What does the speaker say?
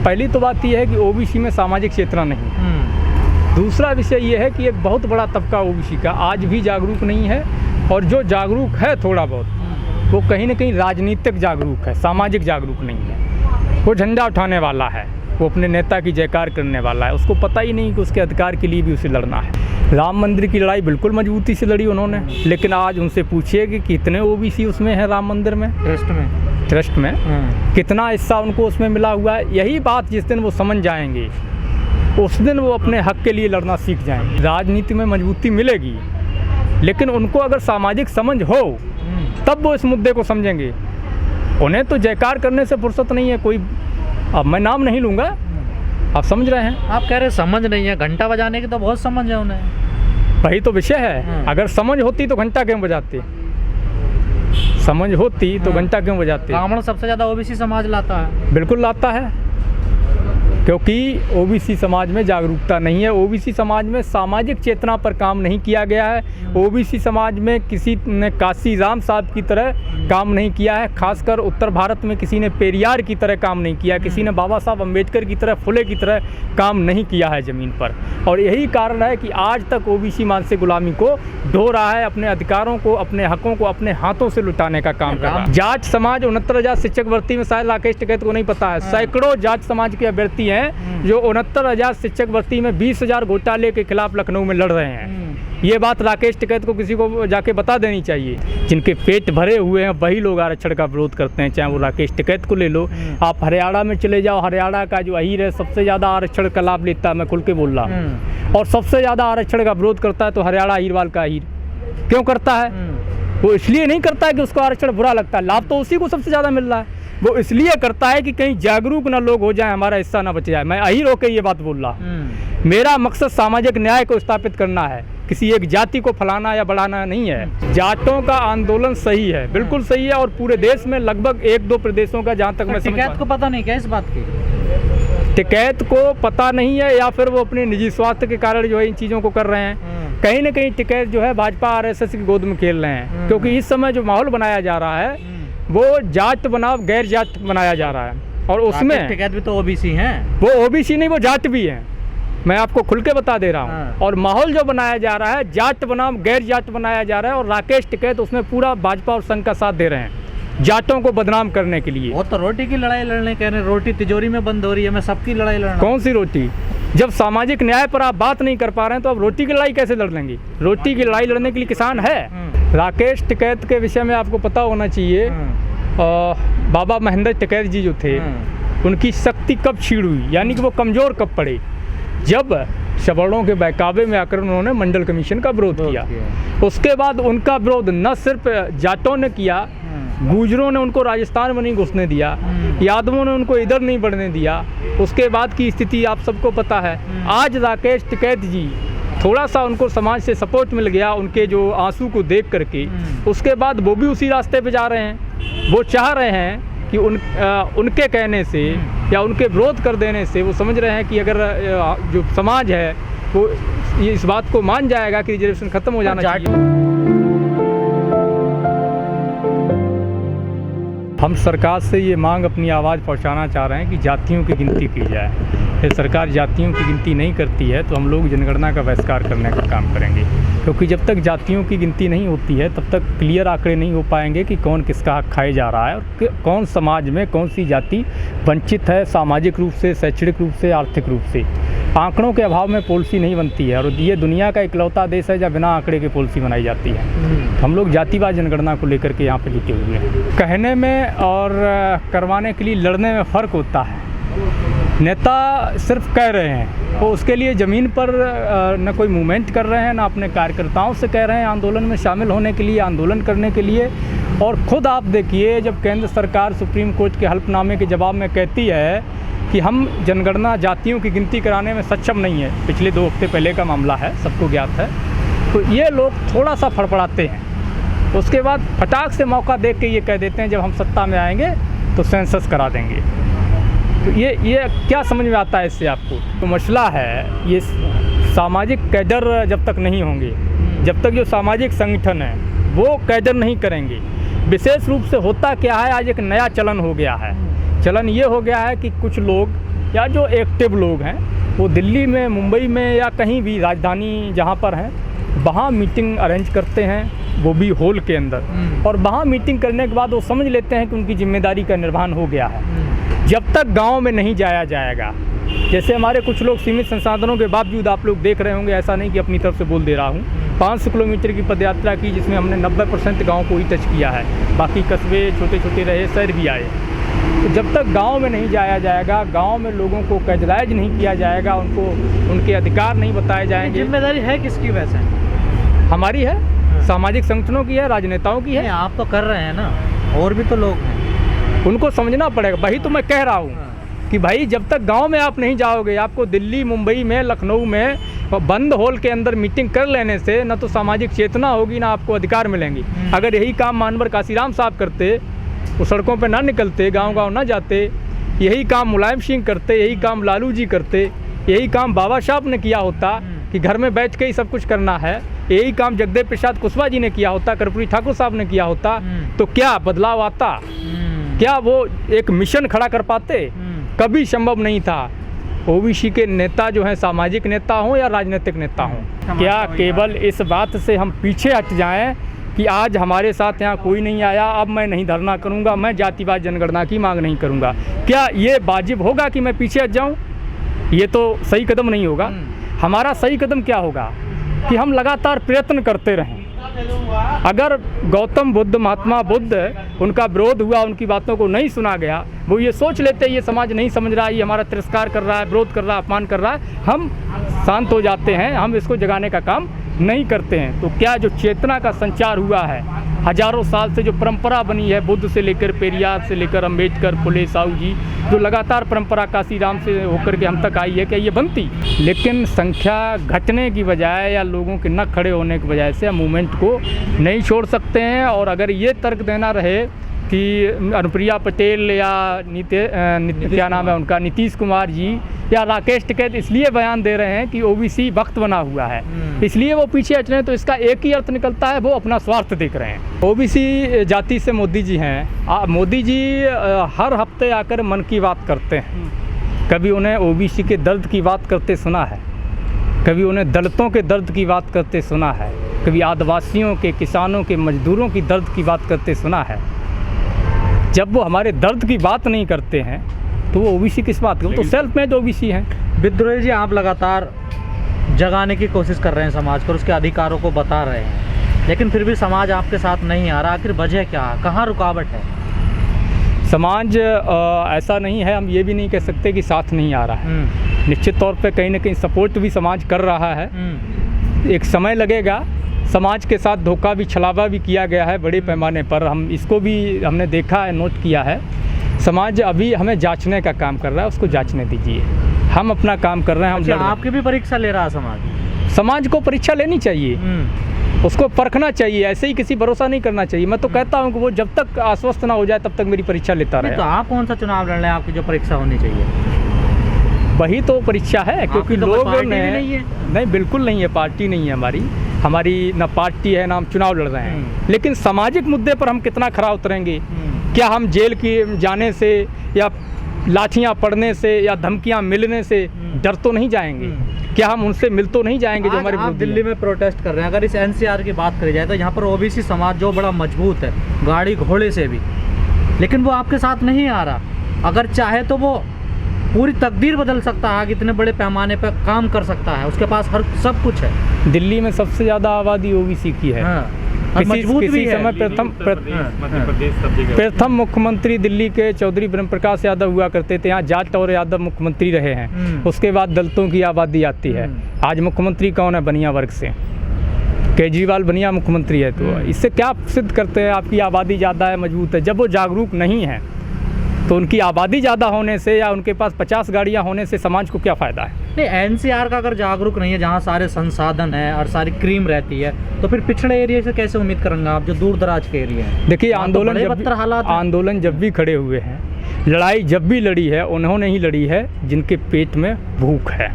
पहली तो बात यह है कि ओबीसी में सामाजिक चेतना नहीं। दूसरा विषय ये है कि एक बहुत बड़ा तबका ओबीसी का आज भी जागरूक नहीं है, और जो जागरूक है थोड़ा बहुत वो कहीं ना कहीं राजनीतिक जागरूक है, सामाजिक जागरूक नहीं है। वो झंडा उठाने वाला है, वो अपने नेता की जयकार करने वाला है, उसको पता ही नहीं कि उसके अधिकार के लिए भी उसे लड़ना है। राम मंदिर की लड़ाई बिल्कुल मजबूती से लड़ी उन्होंने, लेकिन आज उनसे पूछिए कि कितने ओबीसी उसमें है राम मंदिर में, ट्रस्ट में कितना हिस्सा उनको उसमें मिला हुआ है। यही बात जिस दिन वो समझ जाएंगे उस दिन वो अपने हक के लिए लड़ना सीख जाएंगे। राजनीति में मजबूती मिलेगी, लेकिन उनको अगर सामाजिक समझ हो तब वो इस मुद्दे को समझेंगे। उन्हें तो जयकार करने से फुर्सत नहीं है कोई। अब मैं नाम नहीं लूँगा, आप समझ रहे हैं। आप कह रहे समझ नहीं है, घंटा बजाने की तो बहुत समझ है उन्हें। वही तो विषय है। अगर समझ होती तो घंटा क्यों बजाते, समझ होती तो घंटा क्यों बजाते। कांवड़ सबसे ज़्यादा ओबीसी समाज लाता है। बिल्कुल लाता है, क्योंकि ओबीसी समाज में जागरूकता नहीं है। ओबीसी समाज में सामाजिक चेतना पर काम नहीं किया गया है। ओबीसी समाज में किसी ने काशी राम साहब की तरह काम नहीं किया है। खासकर उत्तर भारत में किसी ने पेरियार की तरह काम नहीं किया, किसी ने बाबा साहब अम्बेडकर की तरह, फुले की तरह काम नहीं किया है ज़मीन पर। और यही कारण है कि आज तक ओबीसी मानसिक गुलामी को ढो रहा है, अपने अधिकारों को, अपने हकों को अपने हाथों से लुटाने का काम कर रहा है। जाट समाज 69,000 शिक्षक भर्ती में शायद राकेश टिकैत को नहीं पता है। सैकड़ों जाट समाज के अभ्यर्थी हैं जो 69,000 शिक्षक भर्ती में 20,000 घोटाले के खिलाफ लखनऊ में लड़ रहे हैं। ये बात राकेश टिकैत को किसी को जाके बता देनी चाहिए। जिनके पेट भरे हुए हैं वही लोग आरक्षण का विरोध करते हैं, चाहे वो राकेश टिकैत को ले लो। आप हरियाणा में चले जाओ, हरियाणा का जो अहीर है सबसे ज़्यादा आरक्षण का लाभ लेता है, मैं खुल के बोल रहा हूँ, और सबसे ज़्यादा आरक्षण का विरोध करता है तो हरियाणा अहीरवाल का अहीर क्यों करता है? वो इसलिए नहीं करता है कि उसको आरक्षण बुरा लगता है, लाभ तो उसी को सबसे ज़्यादा मिल रहा है। वो इसलिए करता है कि कहीं जागरूक ना लोग हो जाए, हमारा हिस्सा ना बच जाए। मैं अहीर होकर ये बात बोल रहा हूँ। मेरा मकसद सामाजिक न्याय को स्थापित करना है, किसी एक जाति को फलाना या बढ़ाना नहीं है। जाटों का आंदोलन सही है, बिल्कुल सही है, और पूरे देश में लगभग 1-2 प्रदेशों का, जहाँ तक मैं समझ, टिकैत को पता नहीं क्या इस बात की? टिकैत को पता नहीं है, या फिर वो अपने निजी स्वार्थ के कारण जो है इन चीज़ों को कर रहे हैं। कहीं ना कहीं टिकैत जो है भाजपा RSS की गोद में खेल रहे हैं, क्योंकि इस समय जो माहौल बनाया जा रहा है वो जाट बनाम गैर जाट बनाया जा रहा है। और उसमें टिकैत भी तो ओबीसी हैं। वो ओबीसी नहीं, वो जाट भी हैं, मैं आपको खुल के बता दे रहा हूँ। और माहौल जो बनाया जा रहा है जाट बनाम गैर जाट बनाया जा रहा है, और राकेश टिकैत उसमें पूरा भाजपा और संघ का साथ दे रहे हैं जाटों को बदनाम करने के लिए। वो तो रोटी की लड़ाई लड़ने कह रहे हैं, रोटी तिजोरी में बंद हो रही है, मैं सबकी लड़ाई लड़ रहा हूं। कौन सी रोटी? जब सामाजिक न्याय पर आप बात नहीं कर पा रहे हैं तो आप रोटी की लड़ाई कैसे लड़ लेंगे? रोटी की लड़ाई लड़ने के लिए किसान है। राकेश टिकैत के विषय में आपको पता होना चाहिए, बाबा महेंद्र टिकैत जी जो थे उनकी शक्ति कब छीड़ हुई, यानी कि वो कमज़ोर कब पड़े? जब सवर्णों के बहकावे में आकर उन्होंने मंडल कमीशन का विरोध किया। उसके बाद उनका विरोध न सिर्फ जाटों ने किया, गुजरों ने उनको राजस्थान में नहीं घुसने दिया, यादवों ने उनको इधर नहीं बढ़ने दिया। उसके बाद की स्थिति आप सबको पता है। आज राकेश टिकैत जी थोड़ा सा उनको समाज से सपोर्ट मिल गया, उनके जो आंसू को देख करके, उसके बाद वो भी उसी रास्ते पे जा रहे हैं। वो चाह रहे हैं कि उनके कहने से या उनके विरोध कर देने से वो समझ रहे हैं कि अगर जो समाज है वो ये इस बात को मान जाएगा कि रिजर्वेशन खत्म हो जाना चाहिए। हम सरकार से ये मांग, अपनी आवाज़ पहुंचाना चाह रहे हैं कि जातियों की गिनती की जाए। यदि सरकार जातियों की गिनती नहीं करती है तो हम लोग जनगणना का बहिष्कार करने का काम करेंगे, क्योंकि जब तक जातियों की गिनती नहीं होती है तब तक क्लियर आंकड़े नहीं हो पाएंगे कि कौन किसका हक खाए जा रहा है और कौन समाज में कौन सी जाति वंचित है, सामाजिक रूप से, शैक्षणिक रूप से, आर्थिक रूप से। आंकड़ों के अभाव में पॉलिसी नहीं बनती है, और ये दुनिया का इकलौता देश है जहाँ बिना आंकड़े की पॉलिसी बनाई जाती है। हम लोग जातिवाद जनगणना को लेकर के यहाँ पे जुटे हुए हैं। कहने में और करवाने के लिए लड़ने में फ़र्क होता है। नेता सिर्फ कह रहे हैं, वो उसके लिए ज़मीन पर न कोई मूवमेंट कर रहे हैं, ना अपने कार्यकर्ताओं से कह रहे हैं आंदोलन में शामिल होने के लिए, आंदोलन करने के लिए। और ख़ुद आप देखिए, जब केंद्र सरकार सुप्रीम कोर्ट के हल्फनामे के जवाब में कहती है कि हम जनगणना जातियों की गिनती कराने में सक्षम नहीं है, पिछले 2 हफ्ते पहले का मामला है, सबको ज्ञात है, तो ये लोग थोड़ा सा फड़फड़ाते हैं। उसके बाद फटाक से मौका देख के ये कह देते हैं जब हम सत्ता में आएंगे तो सेंसस करा देंगे। तो ये क्या समझ में आता है इससे आपको? तो मसला है ये सामाजिक कैडर जब तक नहीं होंगे, जब तक जो सामाजिक संगठन है वो कैडर नहीं करेंगे। विशेष रूप से होता क्या है, आज एक नया चलन हो गया है चलन ये हो गया है कि कुछ लोग या जो एक्टिव लोग हैं वो दिल्ली में, मुंबई में या कहीं भी राजधानी जहाँ पर हैं वहाँ मीटिंग अरेंज करते हैं, वो भी हॉल के अंदर। और वहाँ मीटिंग करने के बाद वो समझ लेते हैं कि उनकी जिम्मेदारी का निर्वहन हो गया है। जब तक गांव में नहीं जाया जाएगा, जैसे हमारे कुछ लोग सीमित संसाधनों के बावजूद, आप लोग देख रहे होंगे, ऐसा नहीं कि अपनी तरफ से बोल दे रहा हूँ, 500 किलोमीटर की पदयात्रा की जिसमें हमने 90% गाँव को ही टच किया है, बाकी कस्बे छोटे छोटे रहे, शहर भी आए। तो जब तक गांव में नहीं जाया जाएगा, गांव में लोगों को कैदलाइज नहीं किया जाएगा, उनको उनके अधिकार नहीं बताए जाएंगे। जिम्मेदारी है किसकी वैसे? हमारी है, सामाजिक संगठनों की है, राजनेताओं की है। आप तो कर रहे हैं ना, और भी तो लोग हैं, उनको समझना पड़ेगा। वही तो मैं कह रहा हूँ कि भाई जब तक गांव में आप नहीं जाओगे, आपको दिल्ली, मुंबई में, लखनऊ में बंद हॉल के अंदर मीटिंग कर लेने से न तो सामाजिक चेतना होगी, ना आपको अधिकार मिलेंगे। अगर यही काम मानवर काशीराम साहब करते, वो सड़कों पे ना निकलते, गांव-गांव ना जाते, यही काम मुलायम सिंह करते, यही काम लालू जी करते, यही काम बाबा साहब ने किया होता कि घर में बैठ के ही सब कुछ करना है, यही काम जगदेव प्रसाद कुशवाहा जी ने किया होता, कर्पूरी ठाकुर साहब ने किया होता, तो क्या बदलाव आता? क्या वो एक मिशन खड़ा कर पाते? कभी संभव नहीं था। ओबीसी के नेता जो हैं, सामाजिक नेता हों या राजनीतिक नेता हों, क्या केवल इस बात से हम पीछे हट जाएं कि आज हमारे साथ यहाँ कोई नहीं आया, अब मैं नहीं धरना करूँगा, मैं जातिवाद जनगणना की मांग नहीं करूँगा, क्या ये वाजिब होगा कि मैं पीछे हट जाऊँ? ये तो सही कदम नहीं होगा। हमारा सही कदम क्या होगा कि हम लगातार प्रयत्न करते रहें। अगर गौतम बुद्ध, महात्मा बुद्ध, उनका विरोध हुआ, उनकी बातों को नहीं सुना गया, वो ये सोच लेते ये समाज नहीं समझ रहा है, ये हमारा तिरस्कार कर रहा है, विरोध कर रहा है, अपमान कर रहा है, हम शांत हो जाते हैं, हम इसको जगाने का काम नहीं करते हैं। तो क्या जो चेतना का संचार हुआ है, हजारों साल से जो परंपरा बनी है, बुद्ध से लेकर पेरियार से लेकर अम्बेडकर, फुले, साहू जी, जो लगातार परंपरा काशीराम से होकर के हम तक आई है, क्या ये बनती? लेकिन संख्या घटने की बजाय या लोगों के न खड़े होने की वजह से हम मूवमेंट को नहीं छोड़ सकते हैं। और अगर ये तर्क देना रहे कि अनुप्रिया पटेल या क्या नाम है उनका, नीतीश कुमार जी या राकेश टिकैत इसलिए बयान दे रहे हैं कि ओबीसी वक्त बना हुआ है, इसलिए वो पीछे हट रहे हैं, तो इसका एक ही अर्थ निकलता है, वो अपना स्वार्थ देख रहे हैं। ओबीसी जाति से मोदी जी हैं। मोदी जी हर हफ्ते आकर मन की बात करते हैं। कभी उन्हें ओबीसी के दर्द की बात करते सुना है, कभी उन्हें दलितों के दर्द की बात करते सुना है, कभी आदिवासियों के, किसानों के, मजदूरों की दर्द की बात करते सुना है। जब वो हमारे दर्द की बात नहीं करते हैं तो वो ओबीसी किस बात की? तो सेल्फ मेड ओबीसी हैं। विद्रोही जी, आप लगातार जगाने की कोशिश कर रहे हैं समाज को, उसके अधिकारों को बता रहे हैं, लेकिन फिर भी समाज आपके साथ नहीं आ रहा, आखिर वजह क्या है, कहाँ रुकावट है? समाज ऐसा नहीं है, हम ये भी नहीं कह सकते कि साथ नहीं आ रहा है। निश्चित तौर पे कहीं ना कहीं सपोर्ट भी समाज कर रहा है। एक समय लगेगा, समाज के साथ धोखा भी, छलावा भी किया गया है बड़े पैमाने पर, हम इसको भी हमने देखा है, नोट किया है। समाज अभी हमें जांचने का काम कर रहा है, उसको जांचने दीजिए, हम अपना काम कर रहे हैं। अच्छा, आपकी भी परीक्षा ले रहा है समाज? समाज को परीक्षा लेनी चाहिए, उसको परखना चाहिए, ऐसे ही किसी भरोसा नहीं करना चाहिए। मैं तो कहता हूँ कि वो जब तक आश्वस्त ना हो जाए तब तक मेरी परीक्षा लेता रहे। तो आप कौन सा चुनाव लड़ रहे हैं, आपकी जो परीक्षा होनी चाहिए? वही तो परीक्षा है, क्योंकि तो लोग नहीं, बिल्कुल नहीं है, पार्टी नहीं है हमारी ना पार्टी है, ना हम चुनाव लड़ रहे हैं। लेकिन सामाजिक मुद्दे पर हम कितना खरा उतरेंगे? क्या हम जेल की जाने से या लाठियां पड़ने से या धमकियां मिलने से डर तो नहीं जाएंगे? क्या हम उनसे मिल तो नहीं जाएंगे जो हमारे आप दिल्ली में प्रोटेस्ट कर रहे हैं? अगर इस एनसीआर की बात करी जाए तो यहाँ पर ओबीसी समाज जो बड़ा मजबूत है, गाड़ी घोड़े से भी, लेकिन वो आपके साथ नहीं आ रहा। अगर चाहे तो वो पूरी तकदीर बदल सकता है, इतने बड़े पैमाने पर काम कर सकता है, उसके पास हर सब कुछ है। दिल्ली में सबसे ज़्यादा आबादी ओबीसी की है। किसी समय प्रथम मुख्यमंत्री दिल्ली के चौधरी ब्रह्म प्रकाश यादव हुआ करते थे, यहाँ जाट और यादव मुख्यमंत्री रहे हैं। उसके बाद दलितों की आबादी आती है। आज मुख्यमंत्री कौन है? बनिया वर्ग से, केजरीवाल बनिया मुख्यमंत्री है। तो इससे क्या सिद्ध करते हैं? आपकी आबादी ज़्यादा है, मजबूत है। जब वो जागरूक नहीं है तो उनकी आबादी ज़्यादा होने से या उनके पास 50 गाड़ियाँ होने से समाज को क्या फ़ायदा है? नहीं, एनसीआर का अगर जागरूक नहीं है, जहाँ सारे संसाधन है और सारी क्रीम रहती है, तो फिर पिछड़े एरिया से कैसे उम्मीद करेंगे आप, जो दूर दराज के एरिया हैं? देखिए, आंदोलन जब भी खड़े हुए हैं, लड़ाई जब भी लड़ी है, उन्होंने ही लड़ी है जिनके पेट में भूख है।